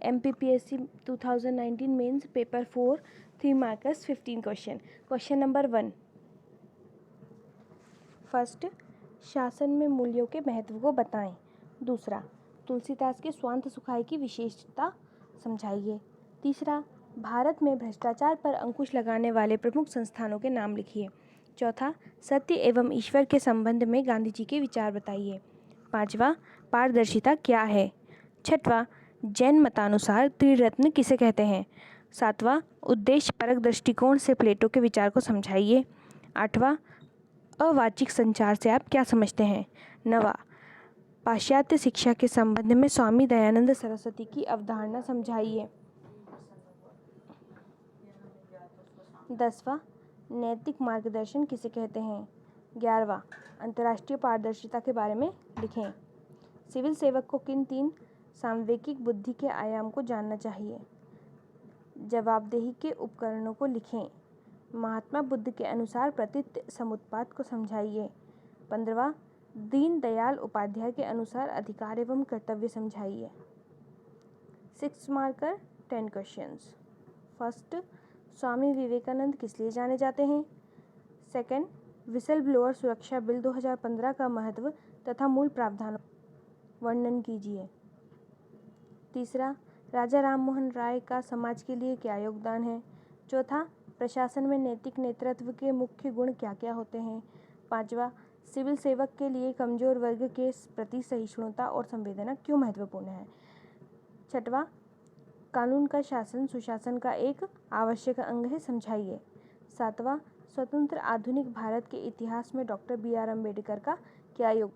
MPPSC 2019 mains paper 4 3 markers 15 question. Question number 1। First, शासन में मूल्यों के महत्व को बताएं। दूसरा, तुलसीदास के स्वांत सुखाय की विशेषता समझाइए। तीसरा, भारत में भ्रष्टाचार पर अंकुश लगाने वाले प्रमुख संस्थानों के नाम लिखिए। चौथा, सत्य एवं ईश्वर के संबंध में गांधी जी के विचार बताइए। पांचवा, पारदर्शिता क्या है। छठवां, जैन मतानुसार त्रिरत्न किसे कहते हैं। सातवां, उद्देश्य परक दृष्टिकोण से प्लेटो के विचार को समझाइए। आठवां, अवाचिक संचार से आप क्या समझते हैं। नवा, पाश्चात्य शिक्षा के संबंध में स्वामी दयानंद सरस्वती की अवधारणा समझाइए। 10वां, नैतिक मार्गदर्शन किसे कहते हैं। 11वां, अंतर्राष्ट्रीय पारदर्शिता के बारे में लिखें। सिविल सेवक को किन 3 सांवेगिक बुद्धि के आयाम को जानना चाहिए। जवाबदेही के उपकरणों को लिखें। महात्मा बुद्ध के अनुसार प्रतीत समुत्पाद को समझाइए। 15वां, दीन दयाल उपाध्याय के अनुसार अधिकार एवं कर्तव्य समझाइए। 6 marker 10 questions. First, Swami Vivekananda किस लिए जाने जाते हैं। सेकंड, विसल ब्लोअर सुरक्षा बिल 2015 का महत्व तथा मूल प्रावधानों वर्णन कीजिए। तीसरा, राजा राममोहन राय का समाज के लिए क्या योगदान है। चौथा, प्रशासन में नैतिक नेतृत्व के मुख्य गुण क्या क्या होते हैं। पांचवा, सिविल सेवक के लिए कमजोर वर्ग के प्रति सहिष्णुता और संवेदना क्यों महत्वपूर्ण है। छठवां, कानून का शासन सुशासन का एक आवश्यक अंग है, समझाइए। सातवां, स्वतंत्र आधुनिक भारत के इतिहास में डॉक्टर BR अम्बेडकर का क्या योग।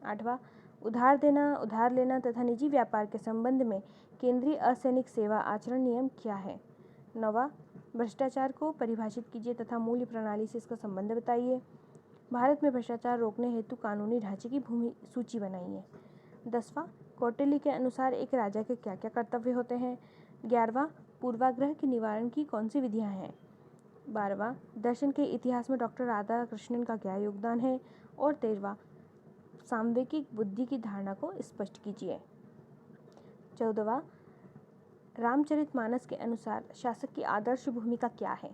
आठवां, उधार देना उधार लेना तथा निजी व्यापार के संबंध में केंद्रीय असैनिक सेवा आचरण नियम क्या है। नौवां, भ्रष्टाचार को परिभाषित कीजिए तथा मूल्य प्रणाली से इसका संबंध बताइए। भारत में भ्रष्टाचार रोकने हेतु कानूनी ढांचे की भूमि सूची बनाइए। 10वां, कौटिल्य के अनुसार एक राजा के क्या क्या कर्तव्य होते हैं। 11वां, पूर्वाग्रह के निवारण की कौन सी विधियां हैं। 12वां, दर्शन के इतिहास में डॉक्टर राधा कृष्णन का क्या योगदान है। और 13वां, सांवेगिक बुद्धि की धारणा को स्पष्ट कीजिए। 14वां, रामचरितमानस के अनुसार शासक की आदर्श भूमिका क्या है।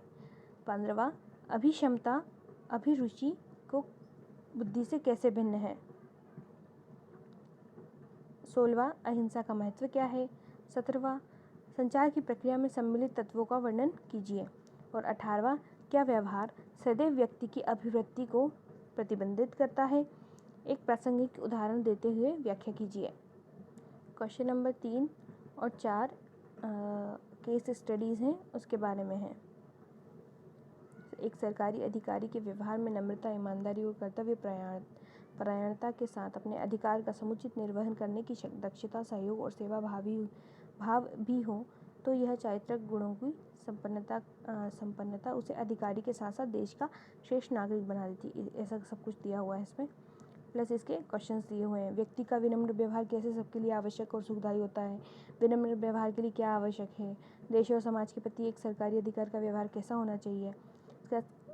15वां, अभिक्षमता अभिरुचि को बुद्धि से कैसे भिन्न है। 16वां, अहिंसा का महत्व क्या है। 17वां, संचार की प्रक्रिया में सम्मिलित तत्वों का वर्णन कीजिए। और 18वां, क्या व्यवहार सदैव व्यक्ति की अभिवृत्ति को प्रतिबंधित करता है। एक प्रासंगिक उदाहरण देते हुए व्याख्या कीजिए। क्वेश्चन नंबर 3 और 4 केस स्टडीज़ हैं, उसके बारे में है। एक सरकारी अधिकारी के व्यवहार में नम्रता, ईमानदारी और कर्तव्य परायणता के साथ अपने अधिकार का समुचित निर्वहन करने की दक्षता, सहयोग और सेवा भाव भी हो तो यह चारित्रिक गुणों की संपन्नता उसे अधिकारी के साथ साथ देश का श्रेष्ठ नागरिक बना देती है। ऐसा सब कुछ दिया हुआ है इसमें, प्लस इसके क्वेश्चंस दिए हुए हैं। व्यक्ति का विनम्र व्यवहार कैसे सबके लिए आवश्यक और सुखदायी होता है। विनम्र व्यवहार के लिए क्या आवश्यक है। देश और समाज के प्रति एक सरकारी अधिकारी का व्यवहार कैसा होना चाहिए।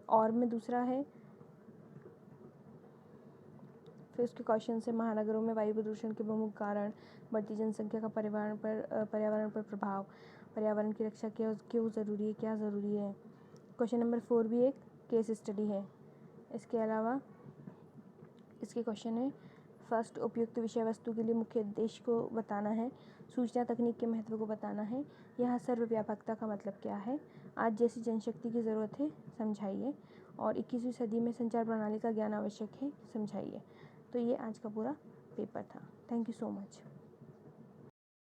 और में दूसरा है, फिर उसके क्वेश्चन से महानगरों में वायु प्रदूषण के प्रमुख कारण, बढ़ती जनसंख्या का पर्यावरण पर प्रभाव, पर्यावरण की रक्षा क्यों ज़रूरी है, क्या ज़रूरी है। क्वेश्चन नंबर 4 भी एक केस स्टडी है। इसके अलावा इसके क्वेश्चन है, फर्स्ट, उपयुक्त विषय वस्तु के लिए मुख्य उद्देश्य को बताना है। सूचना तकनीक के महत्व को बताना है। यहाँ सर्वव्यापकता का मतलब क्या है। आज जैसी जनशक्ति की ज़रूरत है, समझाइए। और 21वीं सदी में संचार प्रणाली का ज्ञान आवश्यक है, समझाइए। तो ये आज का पूरा पेपर था। Thank you so much.